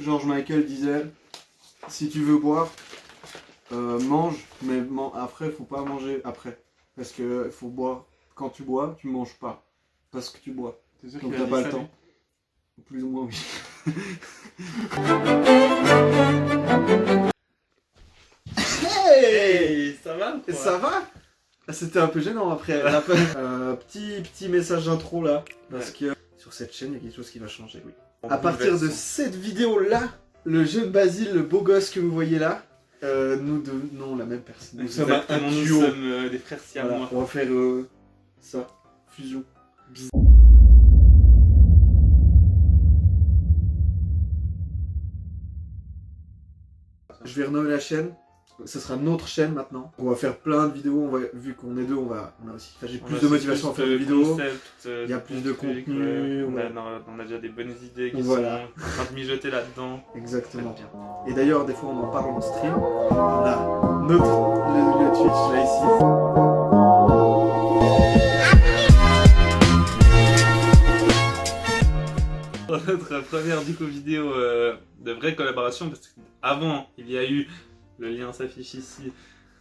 George Michael disait, si tu veux boire, mange, mais après, faut pas manger après. Parce que faut boire, quand tu bois, tu manges pas. Parce que tu bois. T'es sûr Donc qu'il a t'as dit pas ça, le temps. Plus ou moins, oui. Hey, ça va Et ça va? C'était un peu gênant après. Petit message d'intro là. Parce que sur cette chaîne, il y a quelque chose qui va changer, oui. À partir de cette vidéo là, le jeune Basile, le beau gosse que vous voyez là, nous devenons la même personne. Nous sommes un duo. Nous sommes des frères siamois. Voilà, on va faire ça, fusion. Je vais renommer la chaîne. Ce sera notre chaîne maintenant. On va faire plein de vidéos. Vu qu'on est deux, on a aussi. Enfin, j'ai plus de motivation à faire des vidéos. Il y a plus de contenu. On a déjà des bonnes idées qui sont en train de mijoter là-dedans. Exactement. Et d'ailleurs, des fois, on en parle en stream. On a le Twitch là ici. Notre première vidéo de vraie collaboration, parce qu'avant il y a eu, le lien s'affiche ici,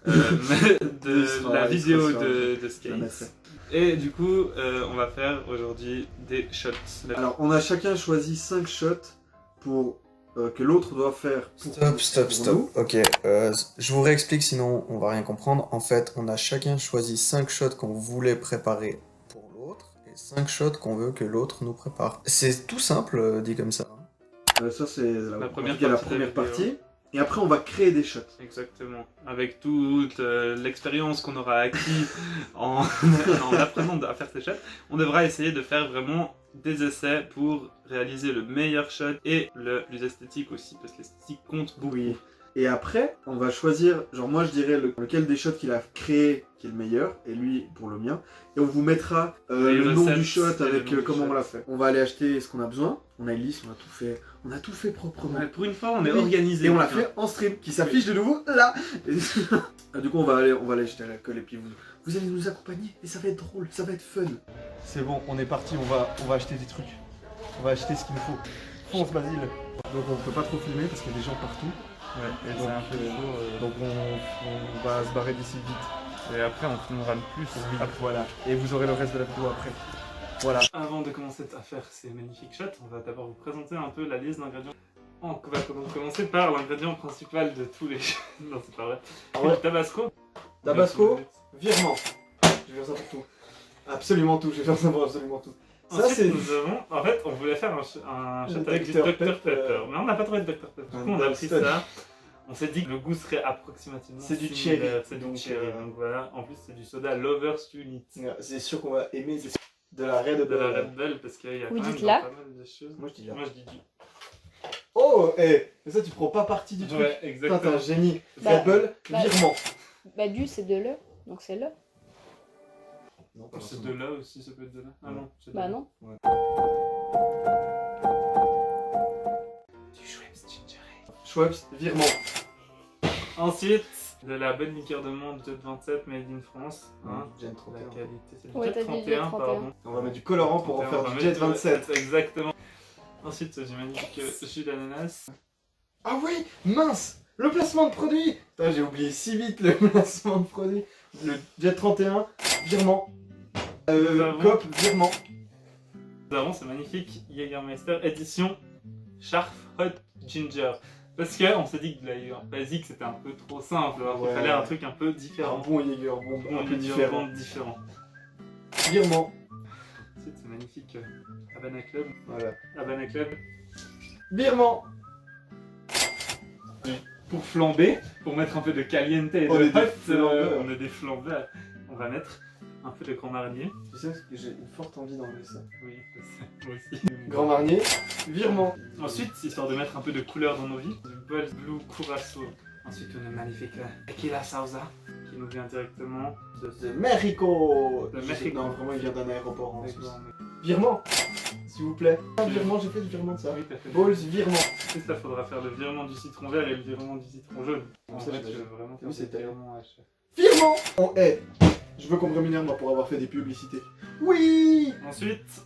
de la vidéo de Skate. Et du coup, on va faire aujourd'hui des shots. Alors, on a chacun choisi 5 shots pour que l'autre doit faire. Stop. Ok, je vous réexplique sinon on va rien comprendre. En fait, on a chacun choisi 5 shots qu'on voulait préparer pour l'autre et 5 shots qu'on veut que l'autre nous prépare. C'est tout simple dit comme ça. Ça, c'est la première partie. Et après, on va créer des shots. Exactement. Avec toute l'expérience qu'on aura acquis en apprenant à faire ces shots, on devra essayer de faire vraiment des essais pour réaliser le meilleur shot et le plus esthétique aussi, parce que l'esthétique compte beaucoup. Oui. Et après, on va choisir, genre moi je dirais lequel des shots qu'il a créé qui est le meilleur, et lui pour le mien. Et on vous mettra le nom du shot avec comment on l'a fait. On va aller acheter ce qu'on a besoin. On a une liste, on a tout fait proprement. Ouais, pour une fois, on est organisé. Et on l'a fait en stream, qui s'affiche de nouveau là. Du coup, on va aller jeter l'alcool et puis vous allez nous accompagner et ça va être drôle, ça va être fun. C'est bon, on est parti, on va acheter des trucs. On va acheter ce qu'il nous faut. Fonce Basile. Donc on peut pas trop filmer parce qu'il y a des gens partout. Ouais, et c'est un peu chaud. Donc on va se barrer d'ici vite. Et après, on filmera plus. Oui, voilà. Et vous aurez le reste de la vidéo après. Voilà. Avant de commencer à faire ces magnifiques shots, on va d'abord vous présenter un peu la liste d'ingrédients. On va commencer par l'ingrédient principal de tous les shots. Non, c'est pas vrai. Ouais. Tabasco. Tabasco, virement. Je vais faire ça pour tout. Absolument tout, je vais faire ça pour absolument tout. Ça, c'est. Nous avons. En fait, on voulait faire un shot avec du Dr Pepper. Mais on n'a pas trouvé de Dr Pepper. Du coup, on a pris ça. On s'est dit que le goût serait approximativement. C'est du cherry. C'est du cherry. Donc voilà. En plus, c'est du soda Lovers Unit. C'est sûr qu'on va aimer de la Red Bull. De la Red Bull parce qu'il y a quand même pas mal de choses. Moi, je dis là. Moi, je dis du. Oh, mais ça, tu prends pas partie du truc. Ouais, exactement. Putain, t'es un génie. Bah, Red Bull, virement. Bah, du, c'est de le, donc c'est le. Non, C'est de là aussi, ça peut être de là. Ah non, c'est de Bah là. non. Ouais. Du Schweppes Ginger Ale. Schweppes, virement. Ensuite, de la bonne liqueur de menthe Jet 27 made in France. Hein. Gen La 31. qualité, c'est du Ouais, Jet t'as dit 31, Jet 31. pardon. On va mettre du colorant pour en faire du Jet 27. Exactement. Ensuite, du magnifique jus d'ananas. Ah oui, mince. Le placement de produit. Putain, j'ai oublié si vite le placement de produit. Le Jet 31, virement. Cop, virement. Nous avons ce magnifique Jägermeister édition Sharp Hot Ginger. Parce qu'on s'est dit que la Jäger basique c'était un peu trop simple, alors qu'il fallait un truc un peu Un différent. bon Jäger, un peu différent. Virement. Ensuite, ce magnifique Havana Club. Voilà. Havana Club. Virement. Pour flamber, pour mettre un peu de caliente et de On est des hot, flambeurs. on est des flambeurs. On va mettre un peu de Grand Marnier. Tu sais que j'ai une forte envie d'enlever ça. Oui, je sais, moi aussi. Grand Marnier, virement. Ensuite, histoire de mettre un peu de couleur dans nos vies, du Bols Blue Curaçao. Ensuite, on a une magnifique Tequila Sauza qui nous vient directement De Mexico. De Mexico. Non, vraiment, il vient d'un aéroport en de Suisse. Virement, s'il vous plaît. Un virement, j'ai fait du virement de ça. Oui, t'as fait. Balls, virement. Ensuite, là, faudra faire le virement du citron vert et le virement du citron jaune. Comme En ça, fait, j'imagine. je veux vraiment faire Oui, c'est des terrible. virements à chaque. Virement. On est. Je veux qu'on me rémunère moi pour avoir fait des publicités. Oui. Ensuite,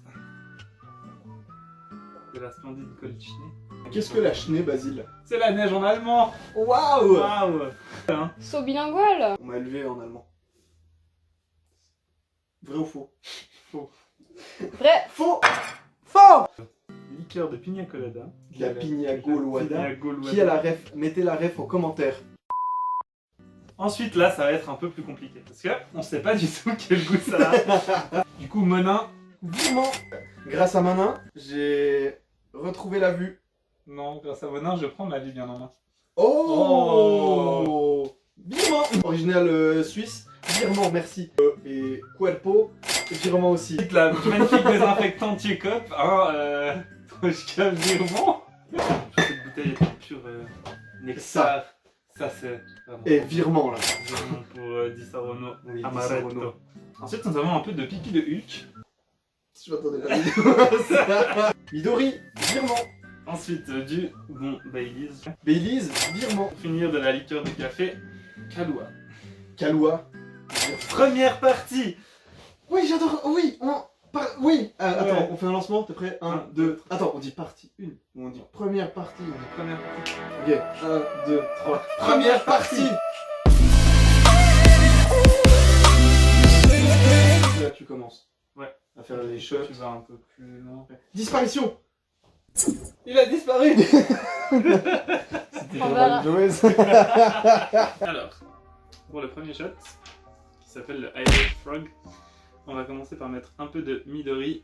de la splendide Goldschnee. Qu'est-ce que la Schnee, Basile? C'est la neige en allemand. Waouh! Waouh. Hein. Saut bilingual. On m'a élevé en allemand. Vrai ou faux? Vrai. Faux! Faux! Liqueur de pina colada. La pina gauloada. Pina gauloada. Qui a la ref? Mettez la ref en commentaire. Ensuite, là, ça va être un peu plus compliqué. Parce que on sait pas du tout quel goût ça a. Du coup, Monin. Vivement! Grâce à Manin, j'ai retrouvé la vue. Non, grâce à Monin, je prends ma vie bien en main. Oh! Vivement! Original suisse. Virement, merci. Et Cuerpo, virement aussi. La magnifique désinfectante Tchekop, hein, Trochka Virement. Cette bouteille est pure nectar. Ça c'est vraiment. Et virement là. Virement pour Di Sarono Oui, Di Amaretto. Sarono. Ensuite, nous avons un peu de pipi de Hulk. Je m'attendais pas à la vidéo. Midori, virement. Ensuite, du bon Baileys. Baileys, virement. Pour finir, de la liqueur de café Kahlua. Kahlua. Première partie. Oui, j'adore. Oui, oui. Attends, Ouais. on fait un lancement, t'es prêt? 1, 2. Attends, on dit partie 1 ou on dit première partie? Première partie. Ok, 1, 2, 3. Première partie! Là, tu commences. Ouais. À faire les shots. Tu vas un peu plus loin. Disparition! Il a disparu. C'était On verra. Joëz. Alors, pour le premier shot, qui s'appelle le Irish Frog, on va commencer par mettre un peu de Midori.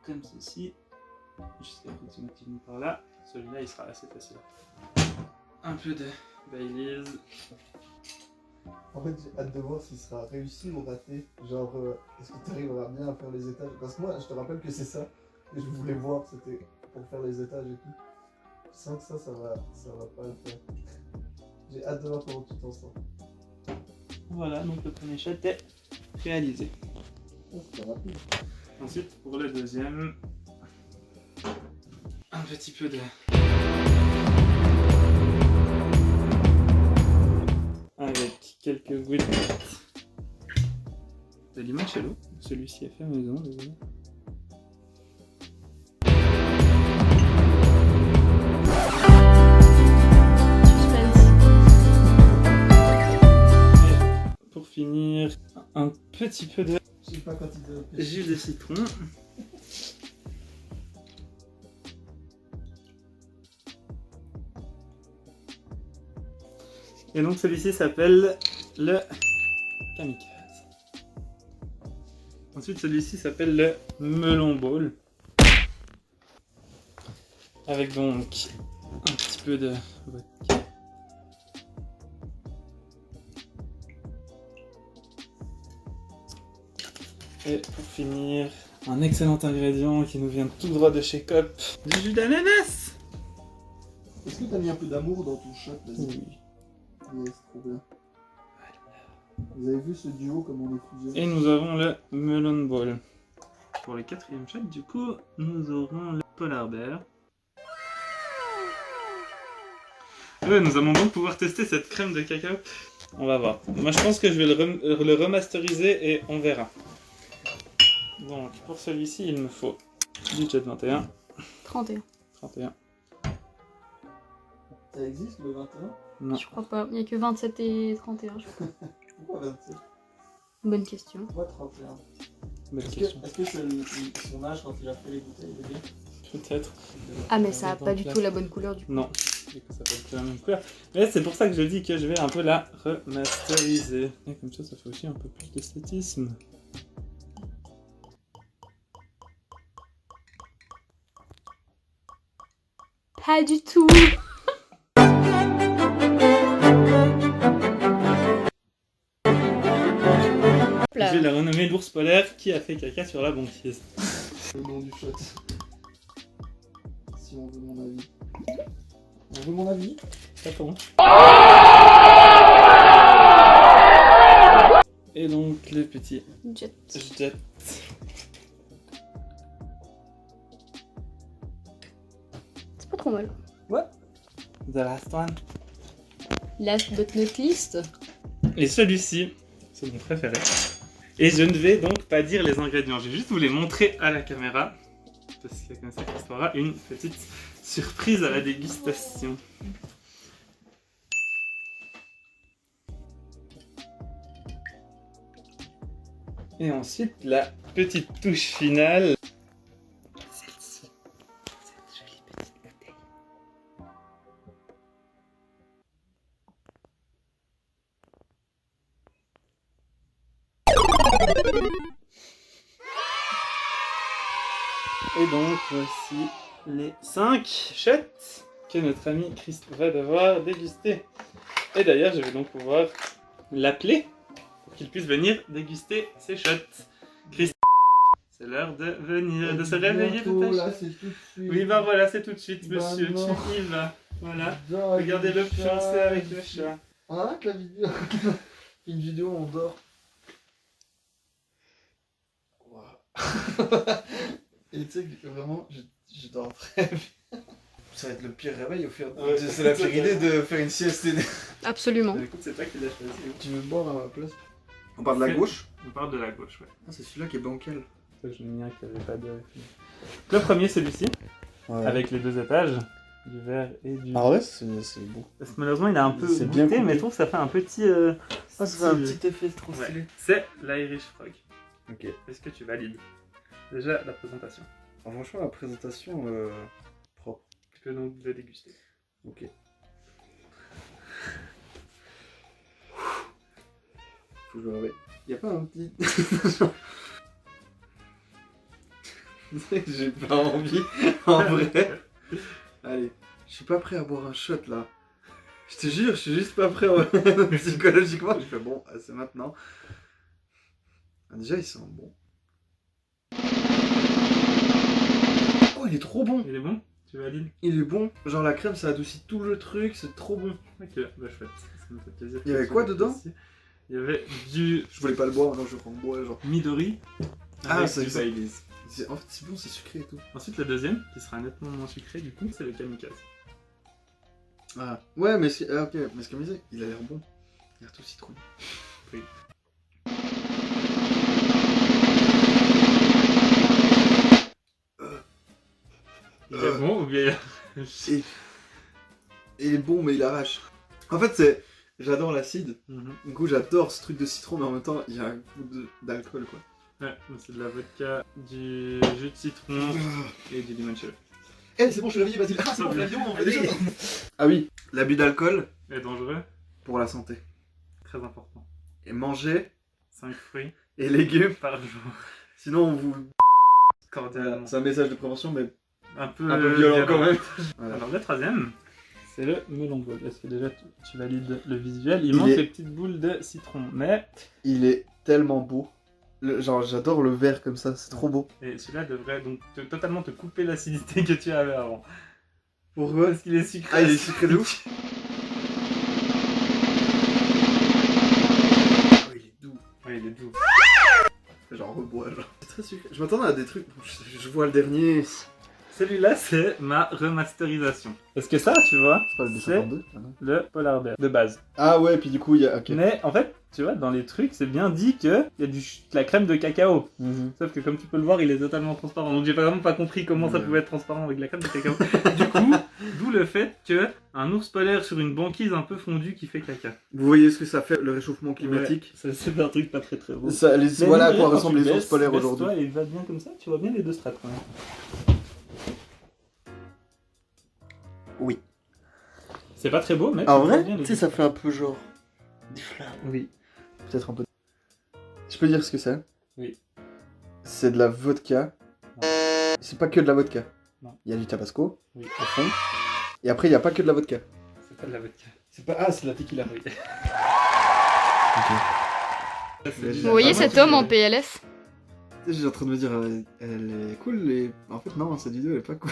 Comme ceci. Juste approximativement par là. Celui-là, il sera assez facile. Un peu de Baileys. En fait, j'ai hâte de voir s'il sera réussi ou raté. Genre, est-ce que tu arriveras bien à faire les étages? Parce que moi, je te rappelle que c'est ça. Et je voulais voir, c'était pour faire les étages et tout. Je sens que ça va pas le faire. J'ai hâte de voir comment tu t'en sors. Voilà, donc le premier shot est réalisé. Oh, c'est rapide. Ensuite, pour le deuxième, un petit peu de... Avec quelques gouttes de limoncello. Celui-ci est fait maison, désolé. Et pour finir, un petit peu de Je sais pas quand il te... jus de citron. Et donc celui-ci s'appelle le kamikaze. Ensuite celui-ci s'appelle le melon ball. Avec donc un petit peu de vodka. Et pour finir, un excellent ingrédient qui nous vient tout droit de chez Coop, du jus d'ananas. Est-ce que t'as mis un peu d'amour dans ton shot? Vas-y. Oui. Yes, trop bien. Vous avez vu ce duo comme on est fusionné? Et nous avons le melon ball. Pour le quatrième shot, du coup, nous aurons le polar bear. Ouais, nous allons donc pouvoir tester cette crème de cacao. On va voir. Moi, je pense que je vais le remasteriser et on verra. Donc, pour celui-ci, il me faut du Jet 21. 31. 31. Ça existe le 21? Non. Je crois pas. Il n'y a que 27 et 31, je crois. Pourquoi 27? Bonne question. Pourquoi 31? Bonne Est-ce question. que c'est son âge quand il a fait les bouteilles de bien? Peut-être. Ah, mais ça a pas du tout la bonne couleur du coup. Non. Du coup, ça peut être la même couleur. Mais c'est pour ça que je dis que je vais un peu la remasteriser. Et comme ça fait aussi un peu plus d'esthétisme. Pas du tout. Hop là. Je vais la renommer l'ours polaire qui a fait caca sur la banquise. Le nom du shot. Si on veut mon avis. On veut mon avis? Attends. Et donc le petit Jet. jet. C'est pas trop mal. The last one. Last but not least. Et celui-ci, c'est mon préféré. Et je ne vais donc pas dire les ingrédients, je vais juste vous les montrer à la caméra. parce qu'il y a comme ça qu'il aura une petite surprise à la dégustation. Et ensuite, la petite touche finale. Celle-ci. Cette jolie petite bouteille. Et donc, voici les 5 shots que notre ami Chris va devoir déguster. Et d'ailleurs, je vais donc pouvoir l'appeler pour qu'il puisse venir déguster ses shots. Chris, c'est l'heure de venir, de se réveiller de ta chatte. Oui, bah voilà, c'est tout de suite, monsieur. non. Tu y vas. Voilà. Non, Regardez-le pioncer avec le chat. On arrête la vidéo. Une vidéo, on dort. Et tu sais que vraiment, je dors très bien. Ça va être le pire réveil au fur. Ouais. C'est la pire idée de faire une sieste. Absolument. Écoute, c'est toi qui l'as choisi. Hein. Tu veux boire à ma place? On parle de la gauche? On parle de la gauche, ouais. Ah, c'est celui-là qui est bancal. Ça, je me souviens qu'il n'y avait pas de. Le premier, celui-ci, Ouais. avec les 2 étages, du vert et du. Ah ouais, c'est beau. Parce que malheureusement, il a un peu C'est goûté, bien coupé. mais je trouve que ça fait un petit. Ah, ça fait un style. petit effet trop Ouais. stylé. C'est l'Irish Frog. Ok. Est-ce que tu valides? Déjà, la présentation. Alors, franchement, la présentation propre. Tu peux donc le déguster. Ok. Faut que je me réveille. Y'a pas un petit. C'est que j'ai pas envie, en vrai. Allez, je suis pas prêt à boire un shot là. Je te jure, je suis juste pas prêt psychologiquement. Je fais bon, c'est maintenant. Ah, déjà, il sent bon. Oh, il est trop bon. Il est bon? Tu valides? Il est bon. Genre la crème, ça adoucit tout le truc, c'est trop bon. Ok, bah chouette. Ça me fait plaisir. Il y avait que quoi tu dedans? apprécies. Il y avait du Je voulais pas le boire, non, je prends le bois, genre. Midori. Ah, avec c'est du ça. Baileys. En fait, c'est bon, c'est sucré et tout. Ensuite, le deuxième, qui sera nettement moins sucré, du coup, c'est le kamikaze. Ah, ouais, mais ok, mais ce qu'il me disait, il a l'air bon. Il a l'air tout citron. Oui. Il est bon ou bien Il est bon, mais il arrache. En fait, c'est. J'adore l'acide. Mhm. Du coup, j'adore ce truc de citron, mais en même temps, il y a un goût d'alcool, quoi. Ouais, c'est de la vodka, du jus de citron et du limoncello. Eh, c'est bon, je suis réveillé, Basile. Ah, c'est bon, on fait la vidéo, on fait des choses. Ah oui, l'abus d'alcool Et dangereux, pour la santé. très important. Et manger 5 fruits et légumes. par jour, Sinon, on vous. cordialement. C'est un message de prévention, mais Un peu violent quand même. Voilà. Alors le troisième, c'est le melon ball. Est-ce que déjà tu valides le visuel? Il Il manque est- les petites boules de citron, mais... Il est tellement beau. Genre, j'adore le vert comme ça, c'est trop beau. Et celui-là devrait donc totalement te couper l'acidité que tu avais avant. Pourquoi? Parce qu'il est sucré. Ah, il est sucré de ouf. Oh, il est doux. Ouais, il est doux. Genre rebois, genre. C'est très sucré. Je m'attendais à des trucs. Je vois le dernier. Celui-là, c'est ma remasterisation. Parce que ça, tu vois, C'est pas le c'est 252 ah non. le Polar Bear de base. Ah ouais, puis du coup, il y a. Ok. Mais en fait, tu vois, dans les trucs, c'est bien dit qu'il y a de la crème de cacao. Mhm. Sauf que comme tu peux le voir, il est totalement transparent. Donc j'ai vraiment pas compris comment ça Ouais. pouvait être transparent avec de la crème de cacao. Du coup, d'où le fait que un ours polaire sur une banquise un peu fondue qui fait caca. Vous voyez ce que ça fait, le réchauffement climatique? Ouais, c'est un truc pas très très beau. Ça, Mais voilà à mine de quoi rien, ressemblent quand tu les ours polaires baisses aujourd'hui. toi, et il va bien comme ça, tu vois bien les 2 strates quand même. Oui. C'est pas très beau, mais. En tu vois vrai, bien les tu sais, deux. ça fait un peu genre. Des flammes. Oui. Peut-être un peu. Je peux dire ce que c'est? Oui. C'est de la vodka. C'est pas que de la vodka. Non. Il y a du tabasco Oui. au fond. Et après, il n'y a pas que de la vodka. C'est pas de la vodka. C'est pas. Ah, c'est de la tequila. Oui. Vous voyez cet homme en PLS? Tu sais, j'ai en train de me dire, elle est cool, et en fait, non, cette vidéo, elle est pas cool.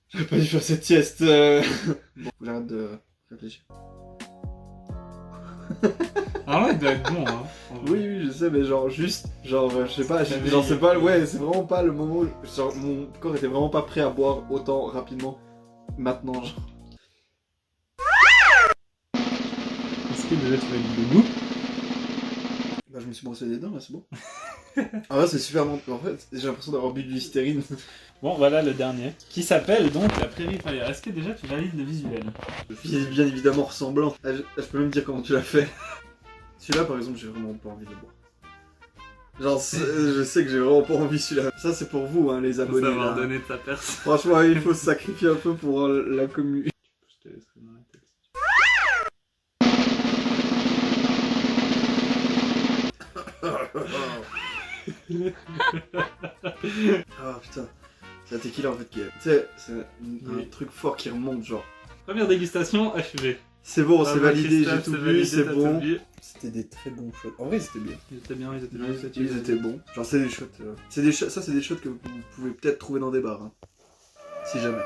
J'aurais pas dû faire cette sieste. Bon, faut que j'arrête de réfléchir. Ah ouais, il doit être bon, hein. Oui, oui, je sais, mais genre, juste, genre, je sais pas, T'avais- genre, c'est pas, ouais, c'est vraiment pas le moment où, genre, mon corps était vraiment pas prêt à boire autant rapidement, maintenant, genre. Est-ce que déjà tu vas le goût? Bah, je me suis brossé les dents, là, c'est bon. Ah ouais, c'est super bon. En fait, j'ai l'impression d'avoir bu de l'hystérine. Bon, voilà le dernier. Qui s'appelle donc la Prairie Fire. Est-ce que déjà tu valides le visuel? Il est bien évidemment ressemblant. Ah, je peux même dire comment tu l'as fait. Celui-là, par exemple, j'ai vraiment pas envie de le boire. Genre, je sais que j'ai vraiment pas envie celui-là. Ça, c'est pour vous, hein, les Faut abonnés. savoir Là. donner de sa personne. Franchement, il faut se sacrifier un peu pour la commu. Je te laisserai dans la tête. Ah putain, c'est la tequila en fait qui est. Tu sais, c'est un truc fort qui remonte, genre. Première dégustation achevée. C'est bon, Bravo, c'est validé, Christophe, j'ai tout c'est bu, validé, c'est t'as bon. tout bu. C'était des très bons shots. En vrai, c'était bien. Ils étaient bien, ils étaient bien. Ils étaient bons. Genre, c'est des shots. C'est des shots. Ça, c'est des shots que vous pouvez peut-être trouver dans des bars. Hein. Si jamais.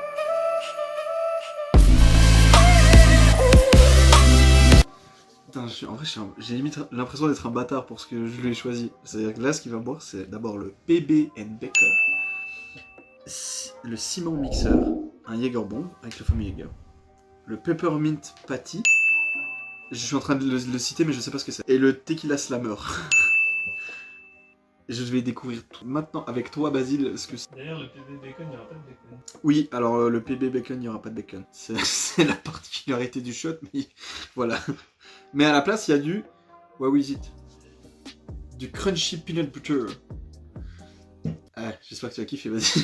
Putain, en vrai, j'ai limite l'impression d'être un bâtard pour ce que je lui ai choisi. C'est-à-dire que là, ce qu'il va boire, c'est d'abord le PB & Bacon. Le ciment mixeur, un Jägerbomb avec le fameux Jäger. Le Peppermint Patty. Je suis en train de le citer, mais je sais pas ce que c'est. Et le Tequila Slammer. Je vais découvrir tout maintenant avec toi, Basile, ce que c'est. D'ailleurs, le PB bacon, il n'y aura pas de bacon. Oui, alors le PB Bacon, il n'y aura pas de bacon. C'est la particularité du shot, mais voilà. Mais à la place, il y a du... What is it? Du Crunchy Peanut Butter. Ah, j'espère que tu vas kiffer, vas-y.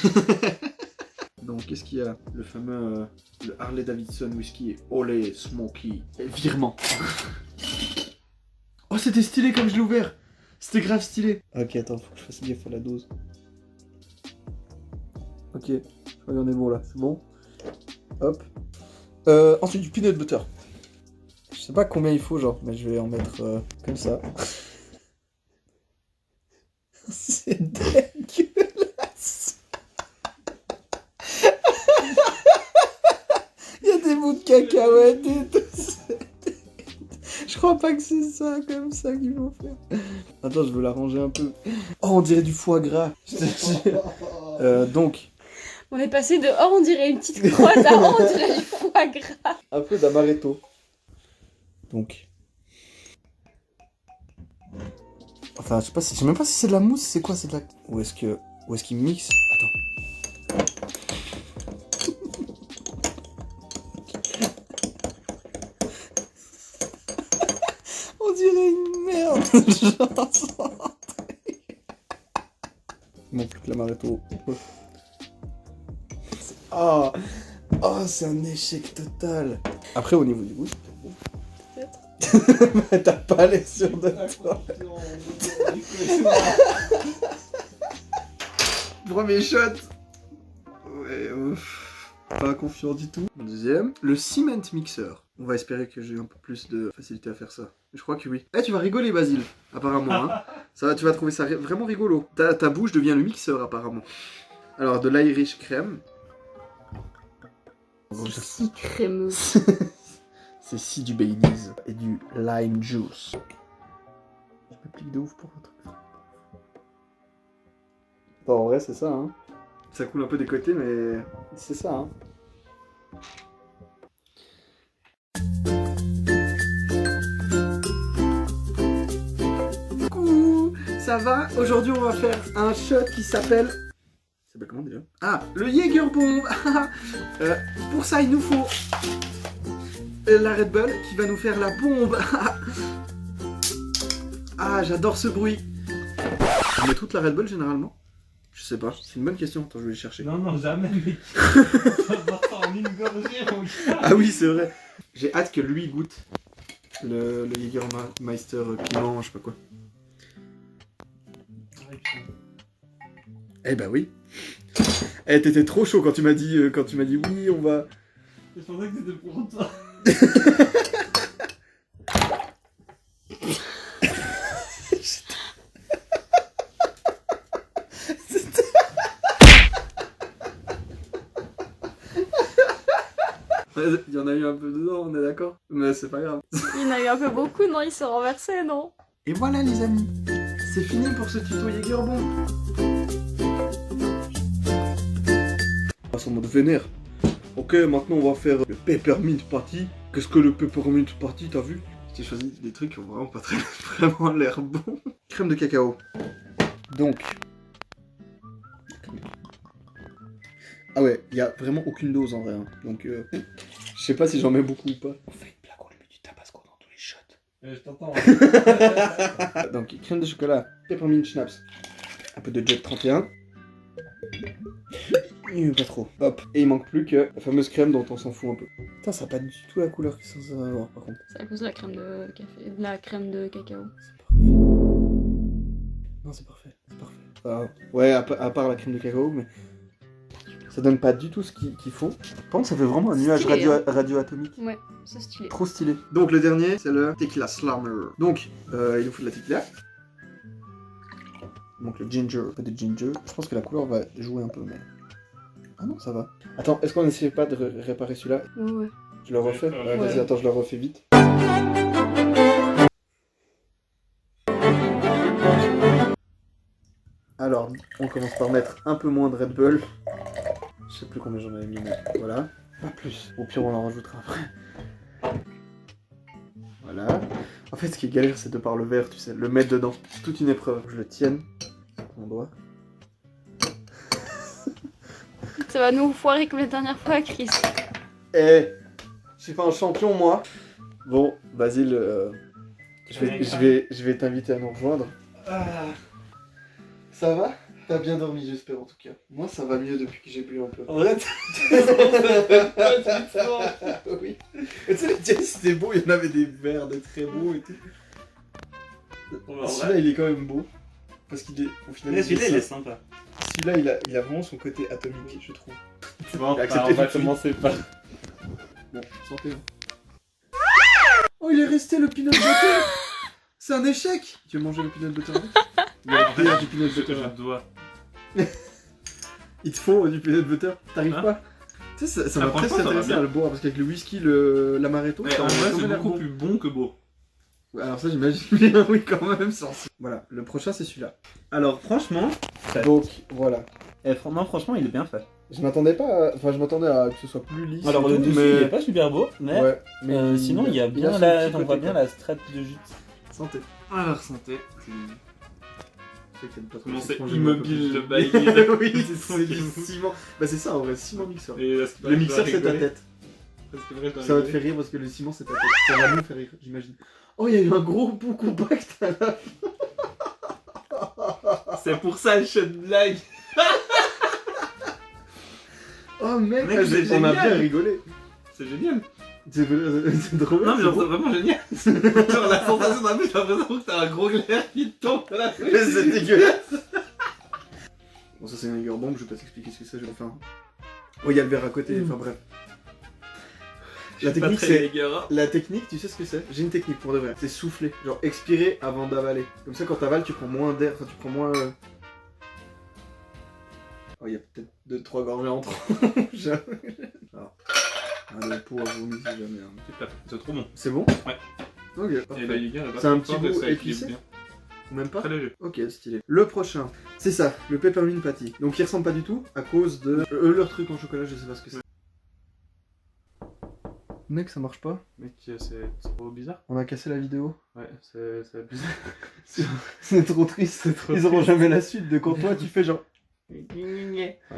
Donc, qu'est-ce qu'il y a? Le fameux le Harley Davidson Whisky Olé Smoky Virement. Oh, c'était stylé comme je l'ai ouvert. C'était grave stylé. Ok, attends, faut que je fasse gaffe à la dose. Ok, je crois qu'on est bon là, c'est bon. Hop. Ensuite du peanut butter. Je sais pas combien il faut, genre, mais je vais en mettre comme ça. C'est dégueulasse. Il y a des bouts de cacahuètes et tout. Je crois pas que c'est ça, comme ça qu'il faut faire. Attends, je veux la ranger un peu. Oh, on dirait du foie gras. Donc. On est passé de oh, on dirait une petite crotte à oh, on dirait du foie gras. Un peu d'amaretto. Donc. Enfin, je sais même pas si c'est de la mousse, c'est quoi, c'est de la... Où est-ce qu'il mixe? Attends. On dirait une merde. Bon, plus que l'amaretto. Ah, oh, c'est un échec total. Après, au niveau du goût, peut-être. T'as pas l'air sûr de toi. Premier shot. Ouais, ouf. Pas confiant du tout. Deuxième, le cement mixer. On va espérer que j'ai un peu plus de facilité à faire ça. Je crois que oui. Eh, tu vas rigoler, Basile, apparemment. Hein. Ça, tu vas trouver ça vraiment rigolo. Ta bouche devient le mixeur, apparemment. Alors, de l'Irish crème. C'est si crémeux. C'est si du Baileys et du lime juice. Je m'applique de ouf pour votre truc. Bon, en vrai, c'est ça, hein. Ça coule un peu des côtés, mais c'est ça, hein. Coucou, ça va? Aujourd'hui, on va faire un shot qui s'appelle... Ça s'appelle comment déjà? Ah, le Jägerbomb. Pour ça, il nous faut la Red Bull qui va nous faire la bombe. Ah, j'adore ce bruit. On met toute la Red Bull généralement? Je sais pas, c'est une bonne question. Attends, je vais les chercher. Non, non, jamais, mec. Ça va en une gorgée, mon gars. Ah oui, c'est vrai. J'ai hâte que lui goûte le Jägermeister piment, je sais pas quoi. Eh bah oui. Eh, t'étais trop chaud quand tu m'as dit oui, on va... Je pensais que c'était pour toi. Il y en a eu un peu dedans, on est d'accord? Mais c'est pas grave. Il y en a eu un peu beaucoup, non? Il s'est renversé, non? Et voilà les amis, c'est fini pour ce tuto Jägerbomb. On passe en mode vénère. Ok, maintenant on va faire le Peppermint Patty. Qu'est-ce que le Peppermint Patty, t'as vu? J'ai choisi des trucs qui ont vraiment pas très... vraiment l'air bon. Crème de cacao. Donc. Ah ouais, il y a vraiment aucune dose en vrai. Hein. Donc, je sais pas si j'en mets beaucoup ou pas. On fait une blague, on lui met du tabasco dans tous les shots. Je t'entends. Donc, crème de chocolat, peppermint schnapps, un peu de Jet 31. Pas trop. Hop. Et il manque plus que la fameuse crème dont on s'en fout un peu. Putain, ça n'a pas du tout la couleur qu'ils sont censés avoir par contre. C'est à cause de la crème de café, de la crème de cacao. C'est parfait. Non, c'est parfait. C'est parfait. Ah, ouais, à part la crème de cacao, mais ça donne pas du tout ce qu'il faut. Par contre, ça fait vraiment un nuage Stylé, radioatomique. Ouais, c'est stylé. Trop stylé. Donc le dernier, c'est le Tequila Slammer. Donc, il nous faut de la tequila. Donc le ginger, un peu de ginger. Je pense que la couleur va jouer un peu, mais... Ah non, ça va. Attends, est-ce qu'on n'essaie pas de réparer celui-là? Ouais. Je le refais? Ouais. Vas-y, attends, je le refais vite. Alors, on commence par mettre un peu moins de Red Bull. Je sais plus combien j'en avais mis, mais voilà. Pas plus. Au pire, on en rajoutera après. Voilà. En fait, ce qui est galère, c'est de par le verre, tu sais, le mettre dedans. C'est toute une épreuve. Je le tienne. Mon doigt. Ça va nous foirer comme la dernière fois, Chris. Eh, je suis pas un champion, moi. Bon, Basile, je vais t'inviter à nous rejoindre. Ah. Ça va? T'as bien dormi, j'espère, en tout cas. Moi, ça va mieux depuis que j'ai bu un peu. Arrête. Oui. Mais tu sais, c'était beau, il y en avait des verts, des très beaux et tout. Celui-là, il est quand même beau. Parce qu'il est, au final, Celui-là, il est sympa. Celui-là, il a vraiment son côté atomique, je trouve. Bon, Acceptez on va tout de commencer par... Bon, santé. Oh, il est resté le peanut butter. C'est un échec. Tu veux manger le peanut butter? Il y a déjà du peanut Ce que butter. je là. dois. Il te faut du peanut butter? T'arrives Hein? pas? Tu sais, ça Ah, m'a presque franchement, ça va intéressé bien. à le boire parce qu'avec le whisky, l'amaretto, Ouais, ça en aurait vrai, quand c'est même l'air beaucoup bon. plus bon que beau. Ouais, alors ça, j'imagine bien, oui, quand même, sans. Voilà, le prochain, c'est celui-là. Alors, franchement... Donc, voilà. non, franchement, il est bien fait. Je m'attendais pas à... Enfin, je m'attendais à que ce soit plus lisse. Alors et le tout, dessus mais... il est pas super beau, mais, Ouais, mais sinon il y a bien son la, petit on voit côté, bien quoi. la strate de jus. Santé. Alors, santé. Je sais que t'aimes pas trop Comment les c'est étrangers, immobile mais le un peu bail. plus. Oui, c'est du ciment. Bah c'est ça en vrai, ciment mixeur. Le mixeur c'est ta tête. Ça va te faire rire parce que le ciment c'est ta tête. Ça va nous faire rire, j'imagine. Oh, il y a eu un gros bout compact à la... C'est pour ça le shot blague. Oh mec, Mec, ah, c'est on a génial. bien rigolé. C'est génial. C'est trop bien. Non, mais c'est genre, beau. c'est vraiment génial. Genre, la sensation d'un but, j'ai l'impression que t'as un gros glaire qui te tombe à la Mais c'est dégueulasse. Bon, ça c'est une rigueur bombe, je vais pas t'expliquer ce que c'est, je vais faire un... Oh, il y a le verre à côté, enfin bref. La technique c'est... La technique, tu sais ce que c'est? J'ai une technique pour de vrai. C'est souffler, genre expirer avant d'avaler. Comme ça quand t'avales, tu prends moins d'air, enfin tu prends moins... Oh, il y a peut-être 2-3 gorgées en trop. Alors, le pot à vomi si jamais. Hein. Super, c'est trop bon. C'est bon? Ouais. Ok, Et la parfait. liga, C'est un petit goût épicé? Même pas? Très léger. Ok, stylé. Le prochain, c'est ça, le peppermint patty. Donc il ressemble pas du tout à cause de leur truc en chocolat, je sais pas ce que c'est. Mec, ça marche pas. Mec, c'est trop bizarre. On a cassé la vidéo. Ouais, c'est bizarre. C'est trop triste. Ils auront jamais la suite de quand toi tu fais genre.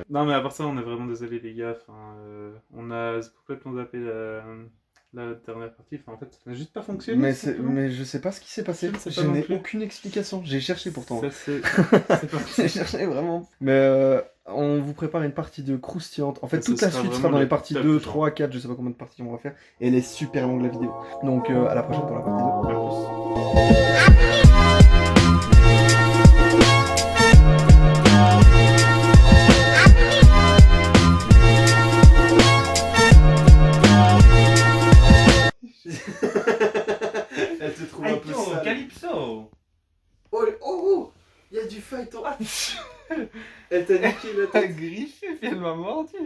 Non, mais à part ça, on est vraiment désolé, les gars. Enfin, on a complètement zappé la dernière partie. Enfin, en fait, ça n'a juste pas fonctionné. Mais je sais pas ce qui s'est passé. Je ne sais pas Je non n'ai plus. aucune explication. J'ai cherché pourtant. Ça, c'est J'ai cherché vraiment. Mais on vous prépare une partie de croustillante. En fait, Ça, toute ce la sera suite sera vraiment dans les le parties top, 2, genre. 3, 4, je sais pas combien de parties on va faire. Et elle est super longue la vidéo. Donc à la prochaine pour la partie 2. Elle te trouve un peu sale. Calypso. Oh, il y a du phaéton. Elle t'a niqué la T'as tête. griffé, puis elle m'a mordu.